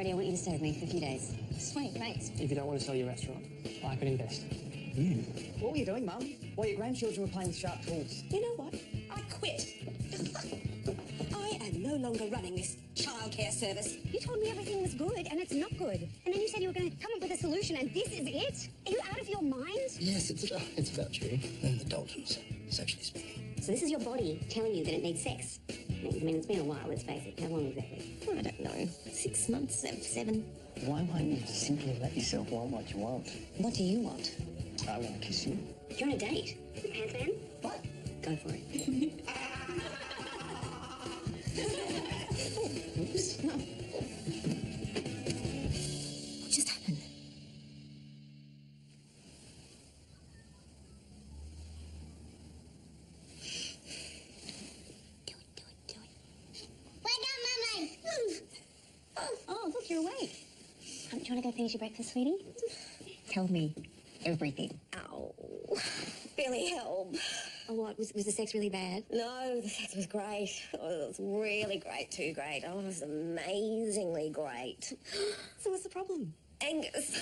Brody, I want you to stay with me for a few days. Sweet, thanks. If you don't want to sell your restaurant, I could invest. You? What were you doing, Mum? While your grandchildren were playing with sharp tools? You know what? I quit. I am no longer running this childcare service. You told me everything was good, and it's not good. And then you said you were going to come up with a solution, and this is it? Are you out of your mind? Yes, it's about Judy and the Daltons, sexually speaking. So this is your body telling you that it needs sex. I mean, it's been a while, let's face it. How long exactly? I don't know. 6 months, 7. Why won't you simply let yourself want what you want? What do you want? I want to kiss you. You're on a date. Pants man? What? Go for it. Oops, no. What just happened? Do it. Wake up, Mummy! Oh, look, you're awake. Do you want to go finish your breakfast, sweetie? Tell me everything. Ow. Billy, help. Oh, what? Was the sex really bad? No, the sex was great. Oh, it was really great, too great. Oh, it was amazingly great. So what's the problem? Angus.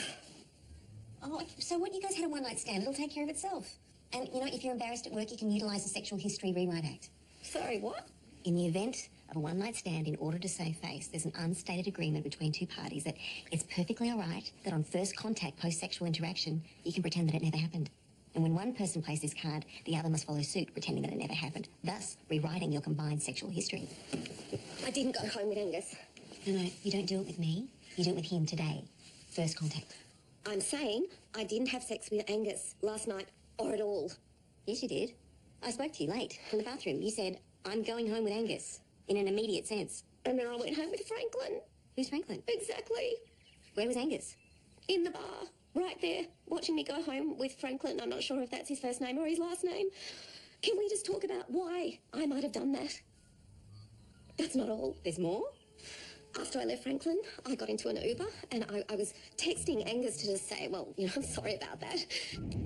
Oh, so what? You guys had a one-night stand. It'll take care of itself. And, you know, if you're embarrassed at work, you can utilise the Sexual History Rewrite Act. Sorry, what? In the event of a one-night stand, in order to save face, there's an unstated agreement between two parties that it's perfectly all right that on first contact, post-sexual interaction, you can pretend that it never happened. And when one person plays this card, the other must follow suit, pretending that it never happened, thus rewriting your combined sexual history. I didn't go home with Angus. No, you don't do it with me. You do it with him today. First contact. I'm saying I didn't have sex with Angus last night or at all. Yes, you did. I spoke to you late in the bathroom. You said, I'm going home with Angus, in an immediate sense. And then I went home with Franklin. Who's Franklin? Exactly. Where was Angus? In the bar. Right there, watching me go home with Franklin. I'm not sure if that's his first name or his last name. Can we just talk about why I might have done that? That's not all. There's more? After I left Franklin, I got into an Uber and I was texting Angus to just say, well, you know, I'm sorry about that.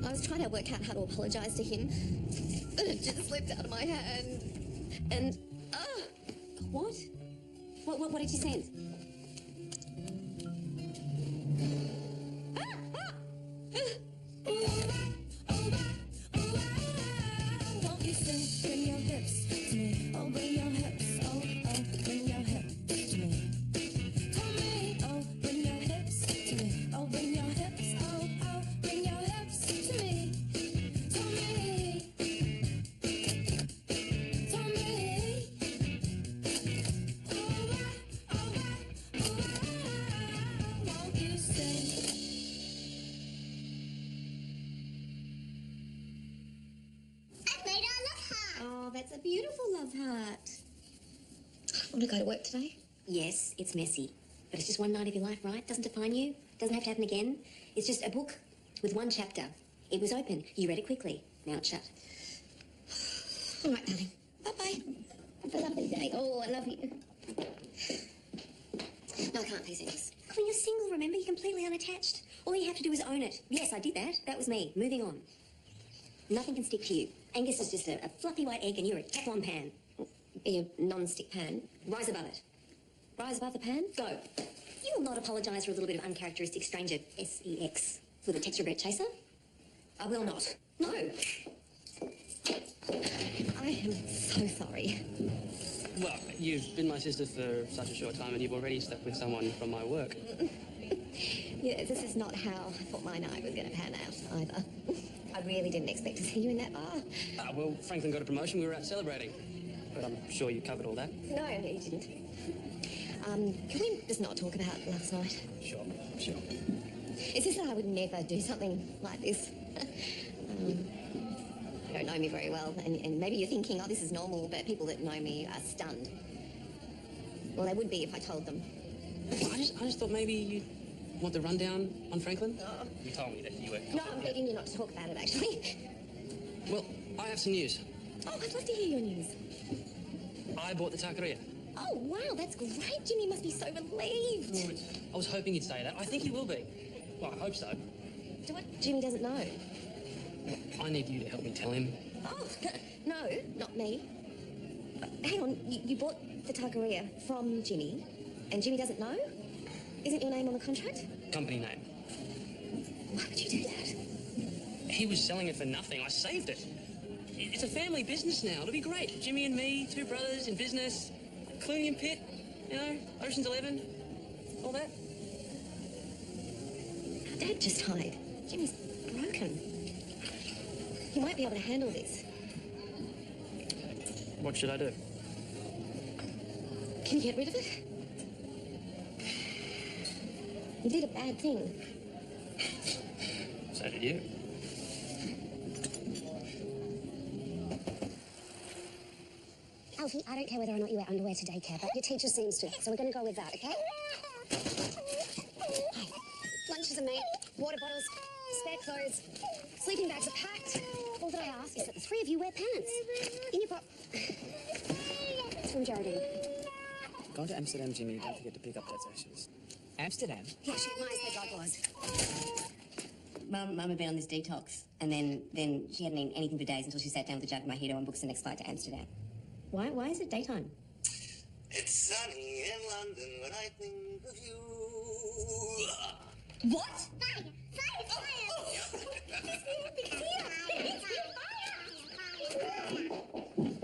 I was trying to work out how to apologise to him, and it just slipped out of my hand. And, What? What did you send? Bring your hips to me. Oh, bring your hips. Oh, bring your hips to me. To me. Oh, bring your hips to me. Oh, bring your hips. Oh, bring your hips to me. To me. To me. Won't you stay? oh, that's a beautiful love heart. Want to go to work today? Yes, it's messy. But it's just one night of your life, right? Doesn't define you. Doesn't have to happen again. It's just a book with one chapter. It was open. You read it quickly. Now it's shut. All right, darling. Bye-bye. Have a lovely day. Oh, I love you. No, I can't, please, Angus. When you're single, remember, you're completely unattached. All you have to do is own it. Yes, I did that. That was me. Moving on. Nothing can stick to you. Angus is just a fluffy white egg and you're a Teflon pan. Be a non-stick pan. Rise above it. Rise above the pan? Go. You will not apologise for a little bit of uncharacteristic stranger sex for the texture bread chaser. I will not. No. I am so sorry. Well, you've been my sister for such a short time and you've already stuck with someone from my work. Yeah, this is not how I thought my night was going to pan out either. I really didn't expect to see you in that bar. Well, Franklin got a promotion. We were out celebrating. But I'm sure you covered all that. No, you didn't. Can we just not talk about last night? Sure. It's just that I would never do something like this. You don't know me very well, and maybe you're thinking, oh, this is normal, but people that know me are stunned. Well, they would be if I told them. I just thought maybe you'd want the rundown on Franklin. Oh. You told me that you were... No, I'm begging you not to talk about it, actually. Well, I have some news. Oh, I'd love to hear your news. I bought the taqueria. Oh, wow, that's great. Jimmy must be so relieved. I was hoping you'd say that. I think he will be. Well, I hope so. Do what Jimmy doesn't know? I need you to help me tell him. Oh, no, not me. Hang on, you bought the taqueria from Jimmy, and Jimmy doesn't know? Isn't your name on the contract? Company name. Why would you do that? He was selling it for nothing. I saved it. It's a family business now. It'll be great. Jimmy and me, two brothers in business. Clooney and Pitt, you know, Ocean's 11, all that. Our dad just died. Jimmy's broken. He won't be able to handle this. What should I do? Can you get rid of it? You did a bad thing. So did you. Alfie, I don't care whether or not you wear underwear to daycare, but your teacher seems to, so we're going to go with that, okay? Lunches are made, water bottles, spare clothes, sleeping bags are packed. All that I ask is that the three of you wear pants. In your It's from Geraldine. Gone to Amsterdam, Jimmy. Don't forget to pick up those ashes. Amsterdam? Yeah, she admires their blood laws. Mum had been on this detox, and then she hadn't eaten anything for days until she sat down with a jug of mojito and books the next flight to Amsterdam. Why is it daytime? It's sunny in London when I think of you. What?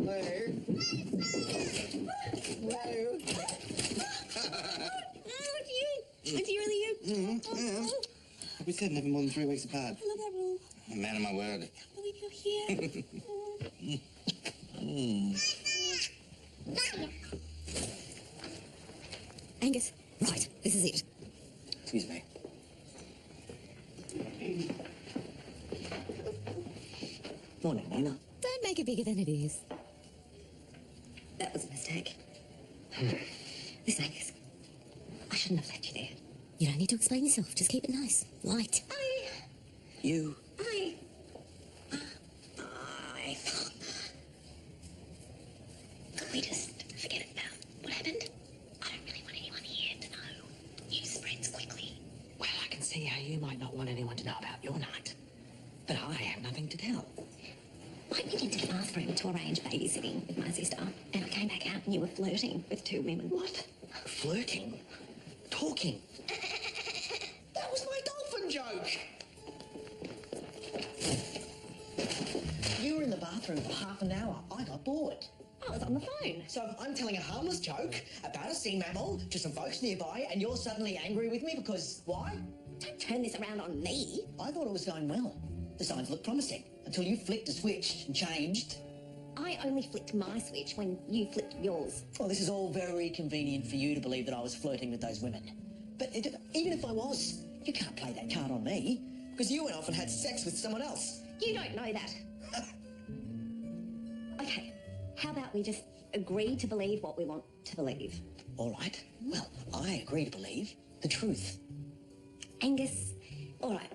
Where? Is he really you? Yeah. We said never more than 3 weeks apart. I love that rule. I'm a man of my word. I believe you're here. Angus, right, this is it. Excuse me. Morning, Nina. Don't make it bigger than it is. That was a mistake. Listen, Angus, I shouldn't have left you there. You don't need to explain yourself. Just keep it nice, light. You. Could we just forget about what happened? I don't really want anyone here to know. News spreads quickly. Well, I can see how you might not want anyone to know about your night. But I have nothing to tell. I went into the bathroom to arrange babysitting with my sister, and I came back out and you were flirting with two women. What? Flirting? Talking? That was my dolphin joke! You were in the bathroom for half an hour. I got bored. I was on the phone. So I'm telling a harmless joke about a sea mammal to some folks nearby, and you're suddenly angry with me because why? Don't turn this around on me. I thought it was going well. The signs looked promising until you flicked a switch and changed. I only flicked my switch when you flicked yours. Well, this is all very convenient for you to believe that I was flirting with those women. But even if I was, you can't play that card on me because you went off and had sex with someone else. You don't know that. Okay, how about we just agree to believe what we want to believe? All right. Well, I agree to believe the truth. Angus, all right.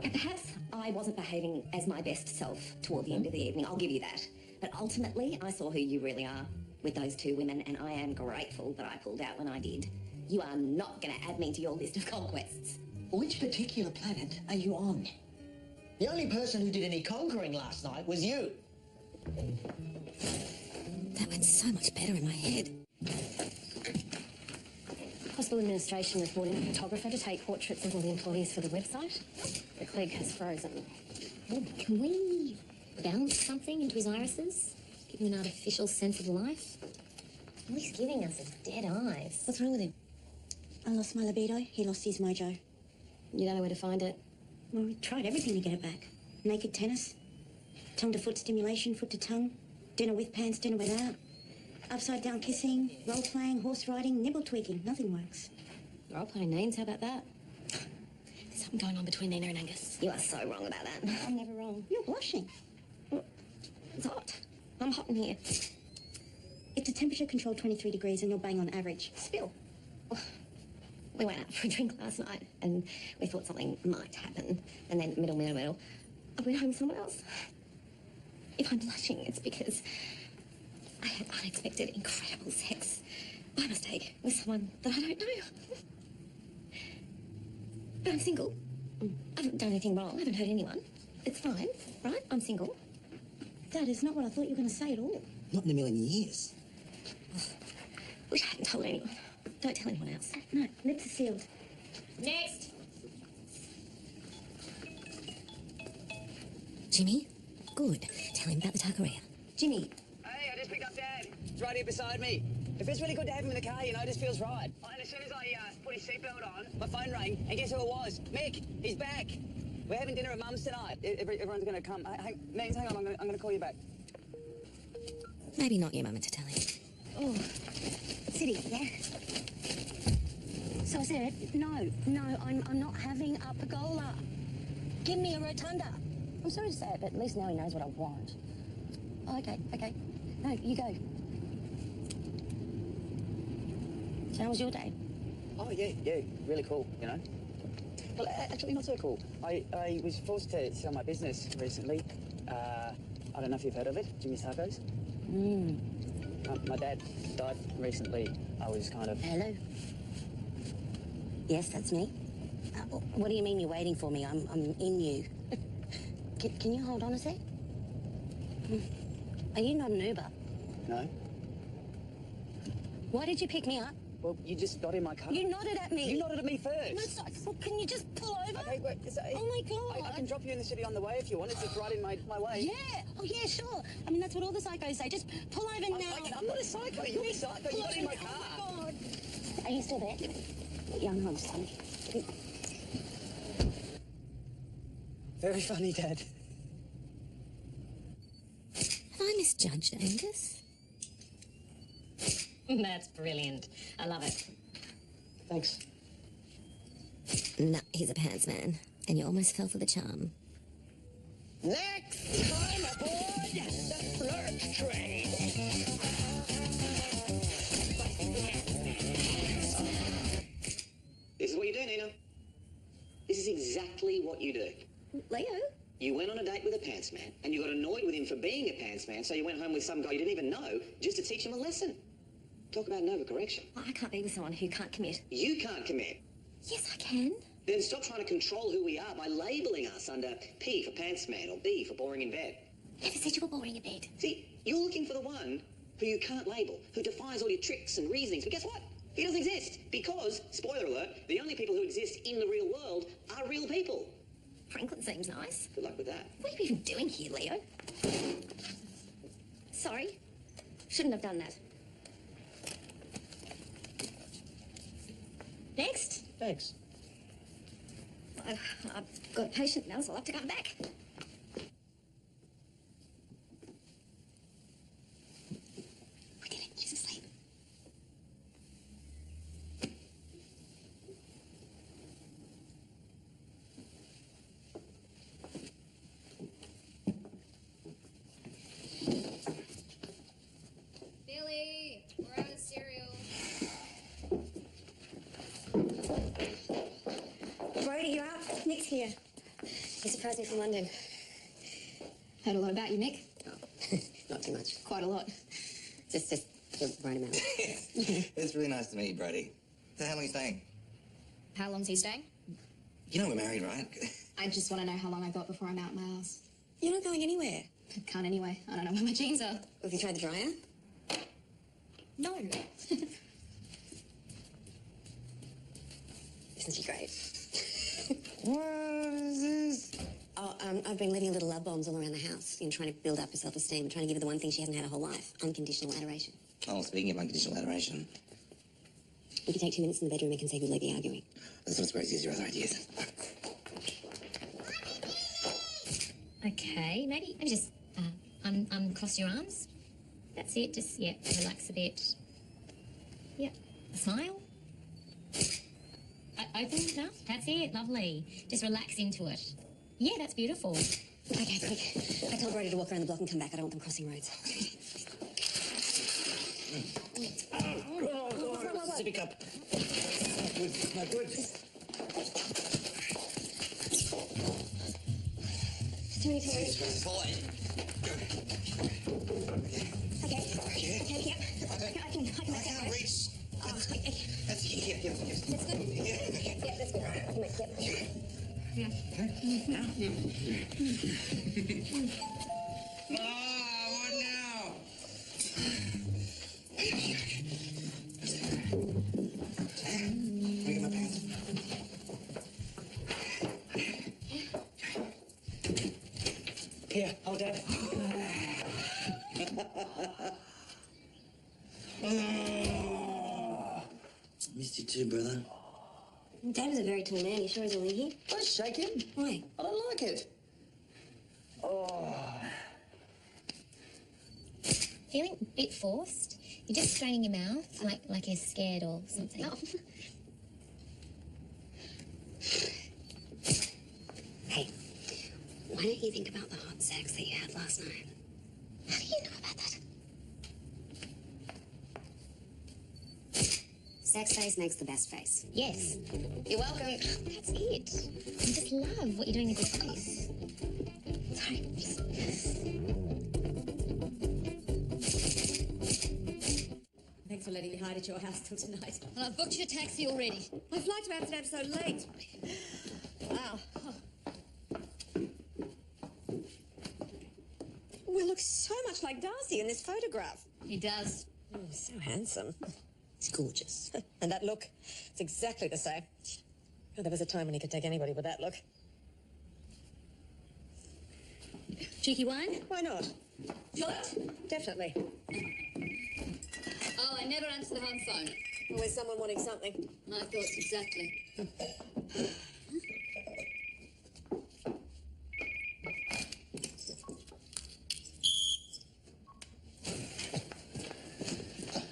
Perhaps I wasn't behaving as my best self toward the end of the evening, I'll give you that. But ultimately, I saw who you really are with those two women, and I am grateful that I pulled out when I did. You are not going to add me to your list of conquests. Which particular planet are you on? The only person who did any conquering last night was you. That went so much better in my head. Hospital administration reporting a photographer to take portraits of all the employees for the website. The colleague has frozen. Oh, can we bounce something into his irises? Give him an artificial sense of life? All he's giving us is dead eyes. What's wrong with him? I lost my libido, he lost his mojo. You don't know where to find it? Well, we tried everything to get it back. Naked tennis, tongue to foot stimulation, foot to tongue, dinner with pants, dinner without, upside down kissing, role playing, horse riding, nibble tweaking, nothing works. Role playing names, how about that? There's something going on between Nina and Angus. You are so wrong about that. I'm never wrong. You're blushing. It's hot. I'm hot in here. It's a temperature controlled 23 degrees and you're bang on average. Spill. We went out for a drink last night and we thought something might happen. And then middle. I went home with someone else. If I'm blushing, it's because I had unexpected, incredible sex by mistake with someone that I don't know. But I'm single. I haven't done anything wrong. I haven't hurt anyone. It's fine, right? I'm single. That is not what I thought you were going to say at all. Not in a million years. Wish I hadn't told anyone. Don't tell anyone else. No, lips are sealed. Next. Jimmy? Good. Tell him about the taqueria. Jimmy. Hey, I just picked up Dad. He's right here beside me. It feels really good to have him in the car, you know, it just feels right. And as soon as I put his seatbelt on, my phone rang, and guess who it was? Mick, he's back. We're having dinner at Mum's tonight. Everyone's going to come. Hey, Megs, hang on, I'm going to call you back. Maybe not your moment to tell him. Oh, City, yeah? So I said, no, I'm not having a pergola. Give me a rotunda. I'm sorry to say it, but at least now he knows what I want. Oh, okay. No, you go. So how was your day? Oh, yeah, really cool, you know. Well, actually, not so cool. I was forced to sell my business recently. I don't know if you've heard of it, Jimmy's Tacos. My dad died recently. I was kind of... Hello? Yes, that's me. What do you mean you're waiting for me? I'm in you. Can you hold on a sec? Are you not an Uber? No? Why did you pick me up? Well, you just got in my car. You nodded at me. You nodded at me first. No, stop. Well, can you just pull over? Okay, wait. Oh, my God. I can drop you in the city on the way if you want. It's just right in my way. Yeah. Oh, yeah, sure. I mean, that's what all the psychos say. Just pull over now. I'm not a psycho. You're a psycho. You got in my car. Oh, my God. Are you still there? Yeah, I'm home. Very funny, Dad. Have I misjudged Angus? That's brilliant. I love it. Thanks. No, he's a pants man. And you almost fell for the charm. Next time aboard the flirt train. This is what you do, Nina. This is exactly what you do. Leo? You went on a date with a pants man, and you got annoyed with him for being a pants man, so you went home with some guy you didn't even know just to teach him a lesson. Talk about an overcorrection. Well, I can't be with someone who can't commit. You can't commit. Yes, I can. Then stop trying to control who we are by labelling us under P for pants man or B for boring in bed. Never said you were boring in bed. See, you're looking for the one who you can't label, who defies all your tricks and reasonings. But guess what? He doesn't exist because, spoiler alert, the only people who exist in the real world are real people. Franklin seems nice. Good luck with that. What are you even doing here, Leo? Sorry. Shouldn't have done that. Next. Thanks. I've got a patient now, so I'll have to come back. We did it. She's asleep. Billy, we're out of cereal. Brody, you up? Nick's here. He surprised me from London. Heard a lot about you, Mick. Oh, not too much. Quite a lot. Just the right amount. It's really nice to meet you, Brody. So how long are you staying? How long's he staying? You know we're married, right? I just want to know how long I got before I'm out my ass. You're not going anywhere. I can't anyway. I don't know where my jeans are. Have you tried the dryer? No. Isn't she great? What is this? Oh, I've been leaving little love bombs all around the house, trying to build up her self-esteem, trying to give her the one thing she hasn't had her whole life, unconditional adoration. Oh, speaking of unconditional adoration. We could take 2 minutes in the bedroom and consecutively be arguing. Let's not square use your other ideas. Okay, maybe just uncross your arms. That's it. Just relax a bit. Yeah, smile. Open enough. That's it. Lovely. Just relax into it. Yeah, that's beautiful. Okay, quick. I told Brody to walk around the block and come back. I don't want them crossing roads. Sippy cup. Not good. Too many toys. Pull it. Okay, yep. I can make that can't work. reach. Okay. That's yes. That's good. Yeah, okay. Yeah, that's good. I can make that. What now? Bring my pants. Here, hold Dad. Missed you too, brother. Dad was a very tall man. You sure he's only here? Don't shake him. Why? I don't like it. Oh. Feeling a bit forced? You're just straining your mouth like you're scared or something. Oh. Hey, why don't you think about the hot sex that you had last night? How do you know about that? Sex face makes the best face. Yes, You're welcome. that's it. I just love what you're doing with your face. Sorry. Thanks for letting me hide at your house till tonight. Well, I've booked you a taxi already. My flight to Amsterdam's so late. Wow. We look so much like Darcy in this photograph. He does. Oh, so handsome. It's gorgeous. And that look, it's exactly the same. Oh, there was a time when he could take anybody with that look. Cheeky wine? Why not? Shot? Definitely. Oh, I never answer the home phone. Always someone wanting something. My thoughts exactly.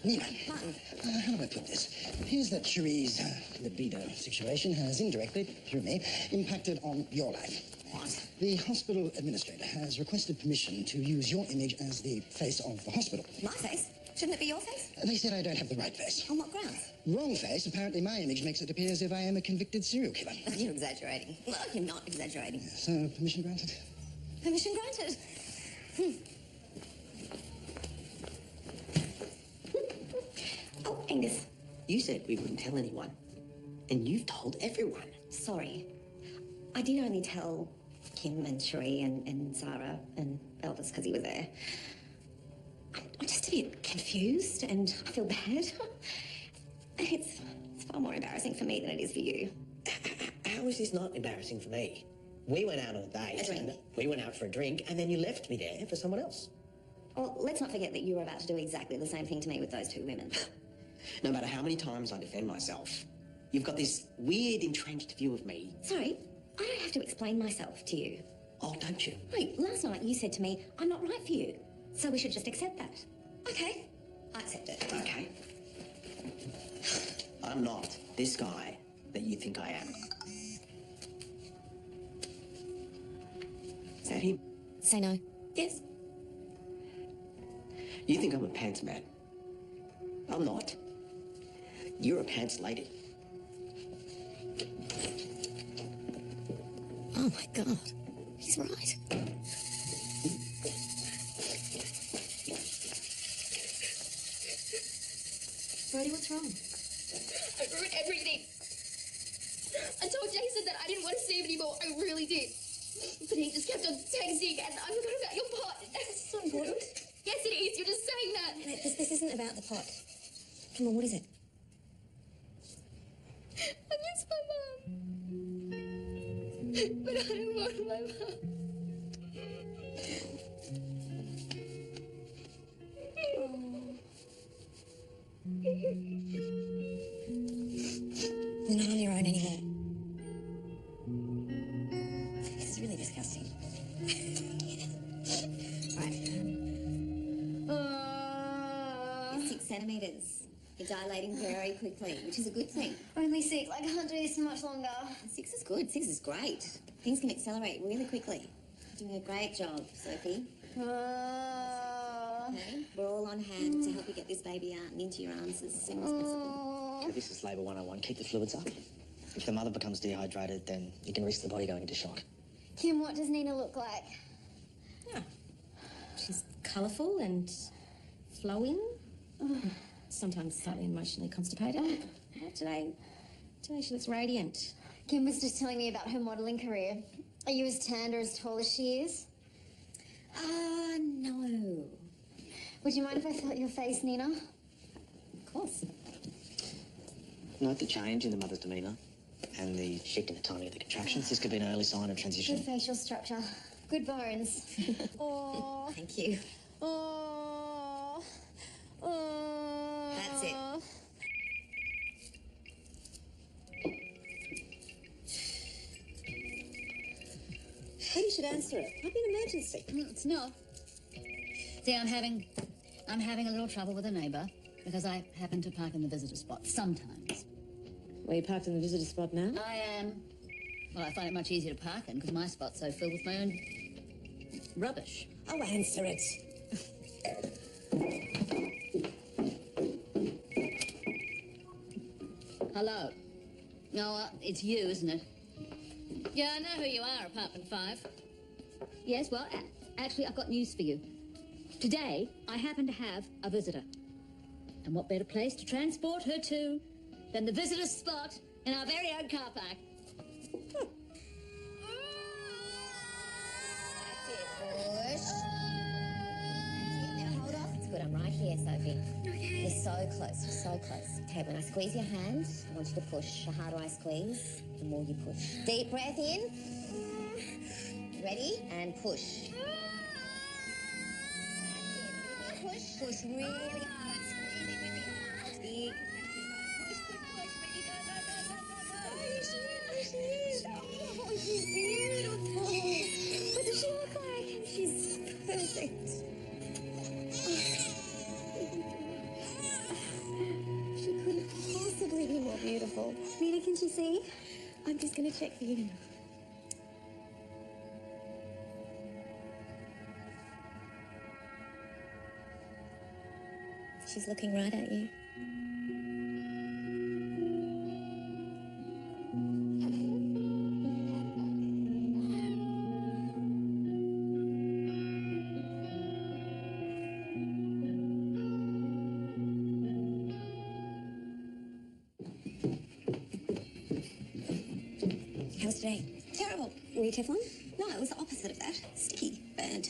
Nina, how do I put this? Here's that Cherie's libido situation has indirectly, through me, impacted on your life. What? The hospital administrator has requested permission to use your image as the face of the hospital. My face? Shouldn't it be your face? They said I don't have the right face. On what grounds? Wrong face. Apparently my image makes it appear as if I am a convicted serial killer. You're exaggerating. Well, you're not exaggerating. So, permission granted? Permission granted. Oh, Angus. You said we wouldn't tell anyone, and you've told everyone. Sorry. I did only tell Kim and Cherie and Zara and Elvis because he was there. I'm just a bit confused and I feel bad. It's far more embarrassing for me than it is for you. How is this not embarrassing for me? We went out on a date. A drink. And we went out for a drink, and then you left me there for someone else. Well, let's not forget that you were about to do exactly the same thing to me with those two women. No matter how many times I defend myself, you've got this weird, entrenched view of me. Sorry, I don't have to explain myself to you. Oh, don't you? Wait, last night you said to me, I'm not right for you, so we should just accept that. Okay, I accept it. Okay. I'm not this guy that you think I am. Is that him? Say no. Yes. You think I'm a pants man. I'm not. You're a pants lady. Oh my God. He's right. Brody, what's wrong? I ruined everything. I told Jason that I didn't want to see him anymore. I really did. But he just kept on texting and I forgot about your pot. It's not important. Yes, it is. You're just saying that. Wait, this isn't about the pot. Come on, what is it? I miss my mum. But I don't want my mum. You're not on your own anymore. This is really disgusting. Right. You're 6 centimetres. You're dilating very quickly, which is a good thing. Only 6. I can't do this much longer. 6 is good. 6 is great. Things can accelerate really quickly. You're doing a great job, Sophie. Okay. We're all on hand to help you get this baby out and into your arms as soon as possible. This is Labour 101. Keep the fluids up. If the mother becomes dehydrated, then you can risk the body going into shock. Kim, what does Nina look like? She's colourful and flowing. Sometimes slightly emotionally constipated. Today she looks radiant. Kim was just telling me about her modelling career. Are you as tanned or as tall as she is? No. Would you mind if I felt your face, Nina? Of course. Note the change in the mother's demeanour and the shift in the timing of the contractions. This could be an early sign of transition. Good facial structure. Good bones. Oh. Thank you. Oh. Oh. That's it. Maybe you should answer it. Might be an emergency. It's not. See, I'm having a little trouble with a neighbour because I happen to park in the visitor spot sometimes. Well, you parked in the visitor spot now? I am. Well, I find it much easier to park in because my spot's so filled with my own rubbish. Oh, answer it. Hello. No, it's you, isn't it? Yeah, I know who you are, apartment 5. Yes, well, actually, I've got news for you. Today, I happen to have a visitor. And what better place to transport her to than the visitor spot in our very own car park? It's good. I'm right here, Sophie. Okay. You're so close. You're so close. Okay, when I squeeze your hand, I want you to push. The harder I squeeze, the more you push. Deep breath in. Ready? And push. Push. Push really hard. Squeeze it really hard. Big. Push, push, push. Ready? Go, go, go, go, go, go. There she is. Oh, she's beautiful. What does she look like? She's perfect. She couldn't possibly be more beautiful. Nina, can she see? I'm just going to check for you. She's looking right at you. How was today? Terrible. Were you Teflon? No, it was the opposite of that. Sticky, burned.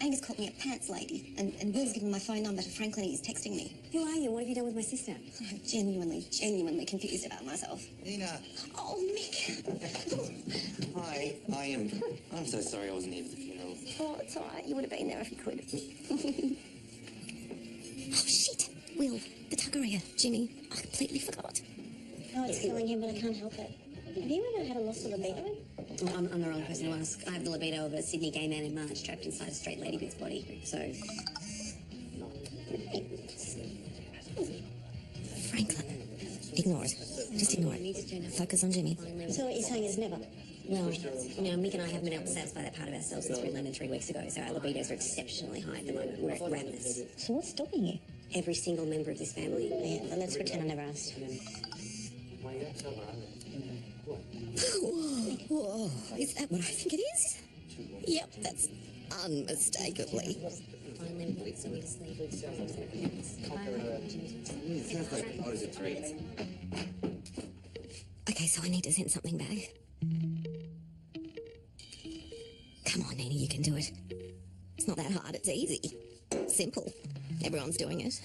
Angus called me a pants lady, and Will's given my phone number to Franklin. He's texting me. Who are you? What have you done with my sister? I'm genuinely confused about myself. Nina. Oh, Mick. Hi. I'm so sorry I wasn't here for the funeral. Oh, it's all right. You would have been there if you could. Oh, shit. Will, the tuggeree, Jimmy. I completely forgot. Oh, it's killing him, but I can't help it. Have you ever had a loss of libido? Well, I'm the wrong person to ask. I have the libido of a Sydney gay man in March trapped inside a straight lady bit's body, so... Franklin, ignore it. Just ignore it. Focus on Jimmy. So what you're saying is never? Well, you know, Mick and I haven't been able to satisfy that part of ourselves since we landed 3 weeks ago, so our libidos are exceptionally high at the moment. We're at ravenous. So what's stopping you? Every single member of this family. Yeah, well, let's pretend I never asked. Whoa, is that what I think it is? Yep, that's unmistakably. Okay, so I need to send something back. Come on, Nina, you can do it. It's not that hard, it's easy. Simple. Everyone's doing it.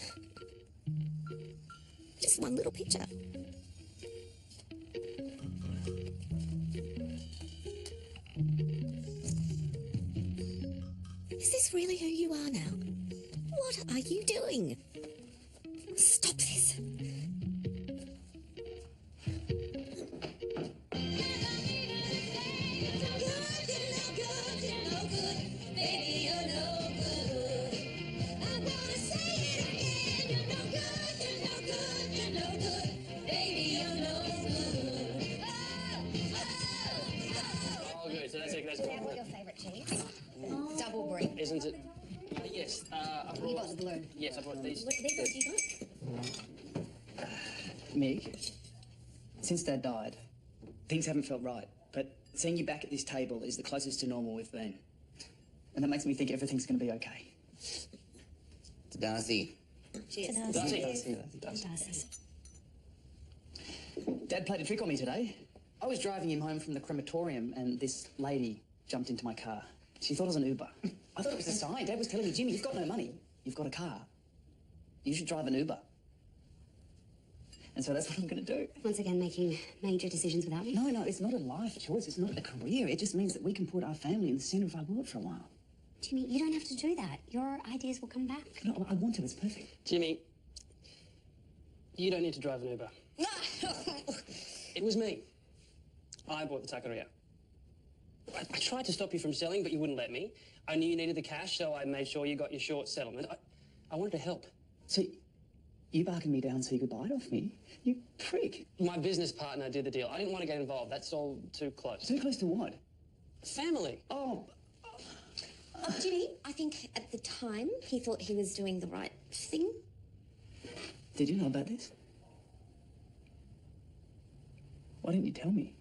Just one little picture. Is this really who you are now? What are you doing? Stop this. Oh, good. So that's it. That's What your favourite cheese? Double brie. Isn't it? Yes. I brought... You got the blue. Yes, I brought these. These ones you got? Meg, since Dad died, things haven't felt right. But seeing you back at this table is the closest to normal we've been. And that makes me think everything's going to be okay. To Darcy. Cheers. Darcy. Dad played a trick on me today. I was driving him home from the crematorium and this lady jumped into my car. She thought it was an Uber. I thought it was a sign. Dad was telling me, Jimmy, you've got no money. You've got a car. You should drive an Uber. And so that's what I'm going to do. Once again, making major decisions without me? No, it's not a life choice. It's not a career. It just means that we can put our family in the centre of our world for a while. Jimmy, you don't have to do that. Your ideas will come back. No, I want to. It's perfect. Jimmy, you don't need to drive an Uber. It was me. I bought the taqueria. I tried to stop you from selling, but you wouldn't let me. I knew you needed the cash, so I made sure you got your short settlement. I wanted to help. So you bargained me down so you could buy it off me? You prick. My business partner did the deal. I didn't want to get involved. That's all too close. Too close to what? Family. Oh. Jimmy, I think at the time he thought he was doing the right thing. Did you know about this? Why didn't you tell me?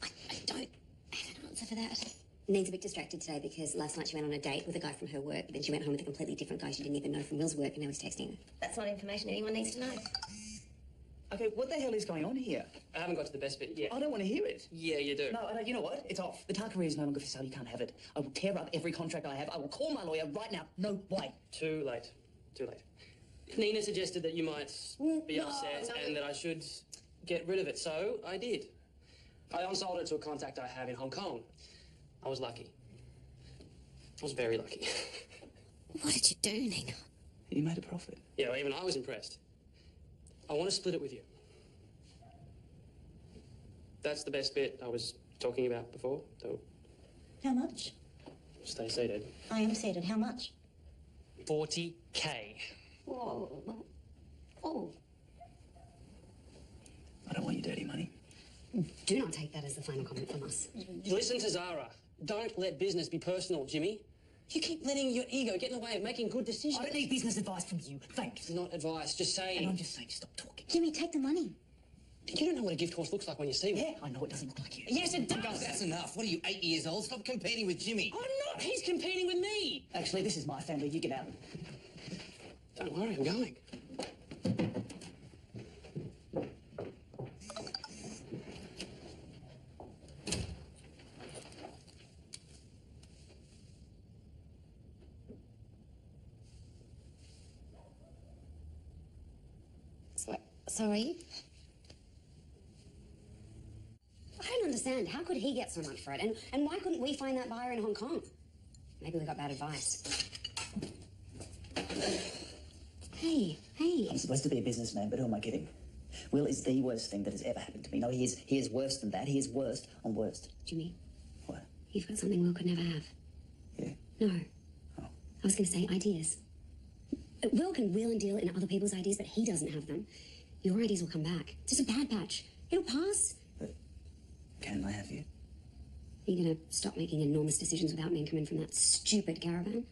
I don't have an answer for that. Nane's a bit distracted today because last night she went on a date with a guy from her work, but then she went home with a completely different guy she didn't even know from Will's work, and now he's texting her. That's not information anyone needs to know. Okay, what the hell is going on here? I haven't got to the best bit yet. I don't want to hear it. Yeah, you do. No, you know what? It's off. The taqueria is no longer for sale. You can't have it. I will tear up every contract I have. I will call my lawyer right now. No way. Too late. Too late. Nina suggested that you might be upset and that I should get rid of it, so I did. I unsold it to a contact I have in Hong Kong. I was lucky. I was very lucky. What did you do, Nina? You made a profit. Yeah, well, even I was impressed. I want to split it with you. That's the best bit I was talking about before, though. How much? Stay seated. I am seated. How much? 40K. Whoa. Oh. I don't want your dirty money. Do not take that as the final comment from us. Listen to Zara. Don't let business be personal, Jimmy. You keep letting your ego get in the way of making good decisions. I don't need business advice from you. Thanks. Not advice, just saying. And I'm just saying, stop talking. Jimmy, take the money. You don't know what a gift horse looks like when you see one. Yeah, I know it doesn't look like you. Yes, it does. That's enough. What are you, 8 years old? Stop competing with Jimmy. I'm not. He's competing with me. Actually, this is my family. You get out. Don't worry, I'm going. Sorry? I don't understand. How could he get so much for it? And why couldn't we find that buyer in Hong Kong? Maybe we got bad advice. Hey. I'm supposed to be a businessman, but who am I kidding? Will is the worst thing that has ever happened to me. No, he is worse than that. He is worst on worst. Jimmy. What? You've got something Will could never have. Yeah? No. Oh. I was going to say ideas. Will can wheel and deal in other people's ideas, but he doesn't have them. Your ideas will come back. It's just a bad patch. It'll pass. But can I have you? Are you going to stop making enormous decisions without me and come in from that stupid caravan?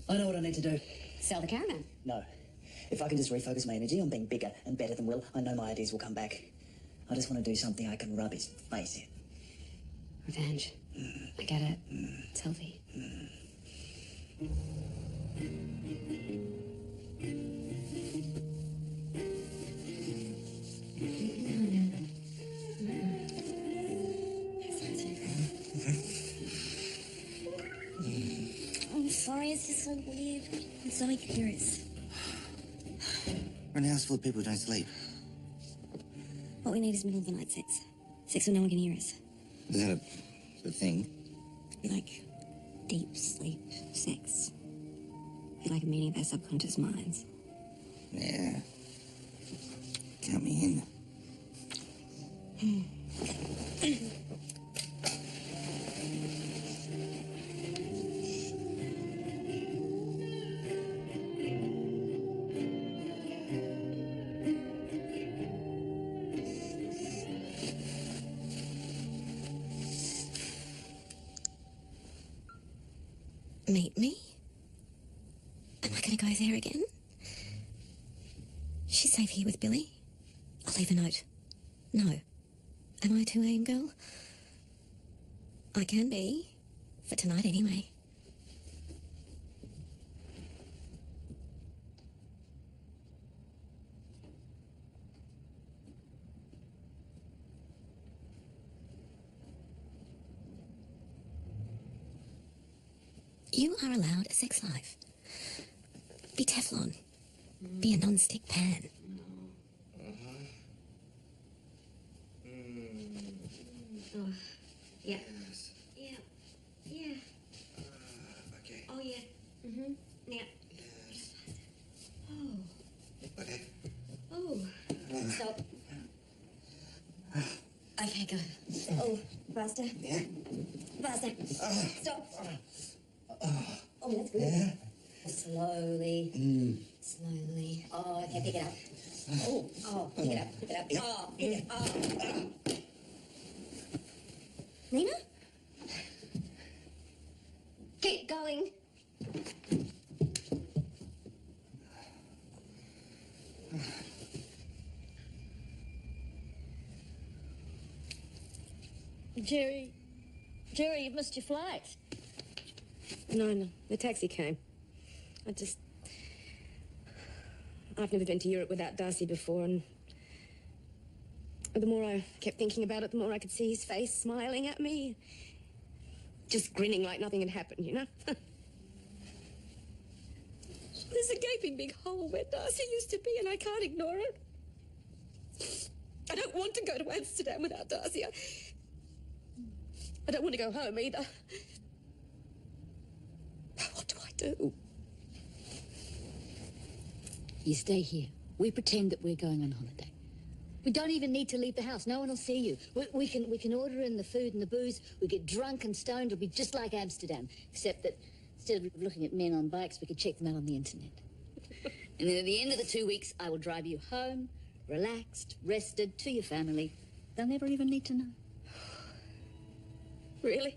I know what I need to do. Sell the caravan. No. If I can just refocus my energy on being bigger and better than Will, I know my ideas will come back. I just want to do something I can rub his face in. Revenge. I get it. It's healthy. I'm sorry, it's just so weird. And so I can hear it. We're in a house full of people who don't sleep. What we need is middle of the night sex. Sex where no one can hear us. Is that a thing? Be like deep sleep sex. Be like a meeting of our subconscious minds. Yeah. Count me in. Meet me? Am I going to go there again? She's safe here with Billy. I'll leave a note. No. Am I a 2 a.m. girl? I can be. For tonight, anyway. You are allowed a sex life. Be Teflon. Be a non-stick pan. Oh, yeah. Yes. Yeah. Yeah. Okay. Oh, yeah. Mm-hmm. Yeah. Yes. Oh. Okay. Oh. Stop. Okay, go. Oh, faster. Yeah. Faster. Stop. Oh, that's good. Yeah. Slowly. Slowly. Oh, okay, pick it up. Oh, pick it up. Pick it up. Yeah. Oh, pick it up. Oh. Nina? Keep going. Jerry, you've missed your flight. No, the taxi came. I've never been to Europe without Darcy before, and the more I kept thinking about it, the more I could see his face smiling at me. Just grinning like nothing had happened, you know? There's a gaping big hole where Darcy used to be, and I can't ignore it. I don't want to go to Amsterdam without Darcy. I don't want to go home either. What do I do? You stay here. We pretend that we're going on holiday. We don't even need to leave the house. No one will see you. We can order in the food and the booze. We get drunk and stoned. It'll be just like Amsterdam, except that instead of looking at men on bikes, we could check them out on the internet. And then at the end of the 2 weeks, I will drive you home, relaxed, rested, to your family. They'll never even need to know. Really?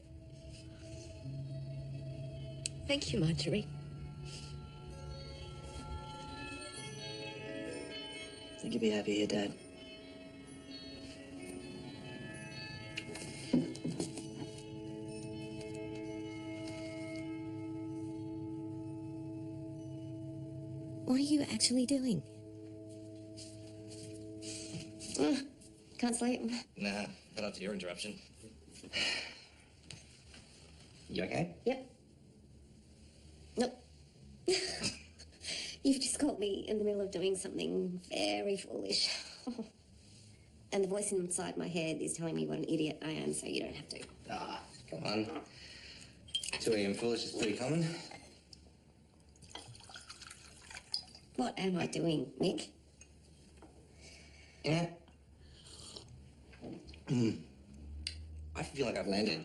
Thank you, Marjorie. I think you'll be happy here, Dad. What are you actually doing? Can't sleep. Nah, not up to your interruption. You okay? Yep. Nope. You've just caught me in the middle of doing something very foolish. And the voice inside my head is telling me what an idiot I am, so you don't have to. Ah, come on. 2 a.m. foolish is pretty common. What am I doing, Nick? Yeah. I feel like I've landed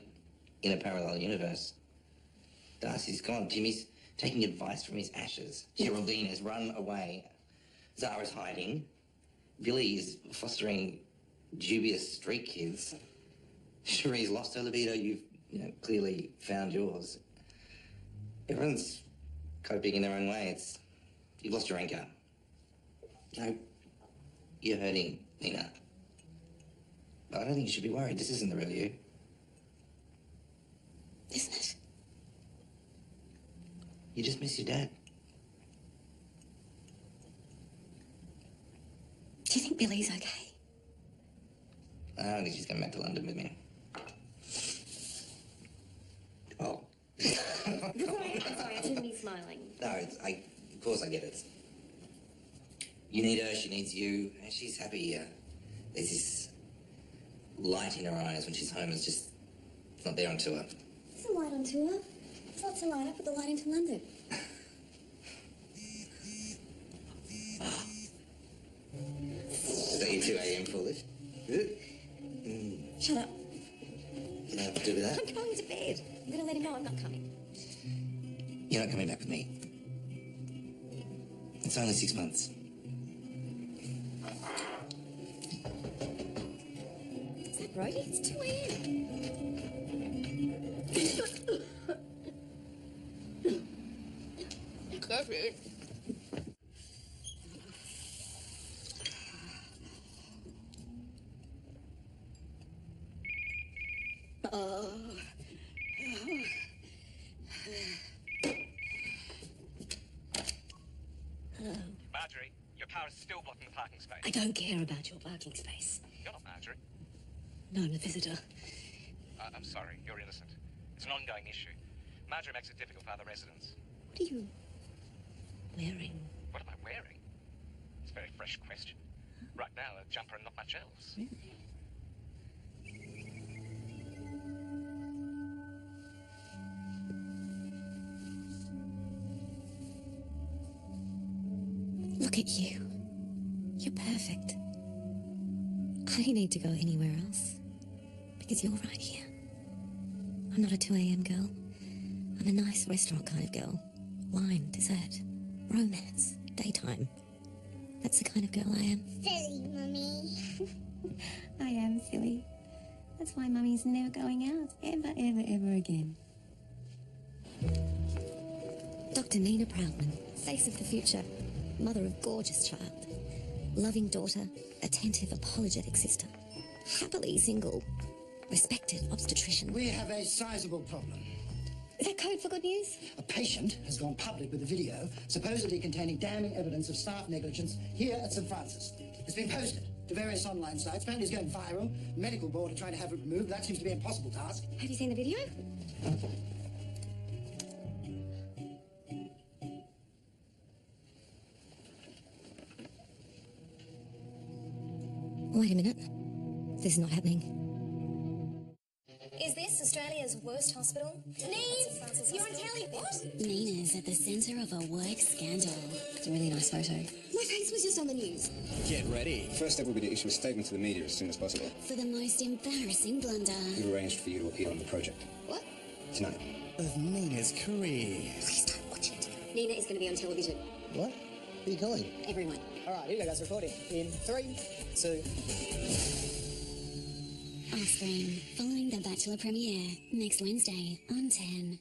in a parallel universe. Darcy's gone. Jimmy's taking advice from his ashes. Geraldine has run away. Zara's hiding. Billy is fostering dubious street kids. Cherie's lost her libido. You've, clearly found yours. Everyone's coping in their own way. You've lost your anchor. You're hurting, Nina. But I don't think you should be worried. This isn't the real you. Isn't it? You just miss your dad. Do you think Billy's okay? I don't think she's coming back to London with me. Oh. I'm sorry, I shouldn't be smiling. No, of course I get it. You need her, she needs you, and she's happy. There's this light in her eyes when she's home. It's not there on tour. There's a light on tour. There's lots of light. I put the light into London. Is that your 2 a.m. foolish? Shut up. Can I have to do with that? I'm going to bed. I'm going to let him know I'm not coming. You're not coming back with me. It's only 6 months. Is that Brody? It's 2 a.m. Coffee. Marjorie, your car is still blocking the parking space. I don't care about your parking space. You're not Marjorie. No, I'm a visitor. I'm sorry, you're innocent. It's an ongoing issue. Marjorie makes it difficult for other residents. What are you wearing? What am I wearing? It's a very fresh question. Right now, a jumper and not much else. Really? Look at you. You're perfect. I don't need to go anywhere else because you're right here. I'm not a 2 a.m. girl. I'm a nice restaurant kind of girl. Wine, dessert, romance, daytime. That's the kind of girl I am. Silly, Mummy. I am silly. That's why Mummy's never going out. Ever, ever, ever again. Dr. Nina Proudman, face of the future, mother of gorgeous child, loving daughter, attentive, apologetic sister, happily single, respected obstetrician. We have a sizable problem. Is that code for good news? A patient has gone public with a video supposedly containing damning evidence of staff negligence here at St. Francis. It's been posted to various online sites. Apparently it's going viral. The medical board are trying to have it removed. That seems to be an impossible task. Have you seen the video? Wait a minute. This is not happening. Is this Australia's worst hospital? Neve, you're on telly. What? Nina's at the centre of a work scandal. It's a really nice photo. My face was just on the news. Get ready. First step will be to issue a statement to the media as soon as possible. For the most embarrassing blunder. We've arranged for you to appear on the project. What? Tonight. Of Nina's career. Please don't watch it. Nina is going to be on television. What? Who are you calling? Everyone. All right, here we go, guys. Recording. In 3, 2... Offspring, following the Bachelor premiere next Wednesday on 10.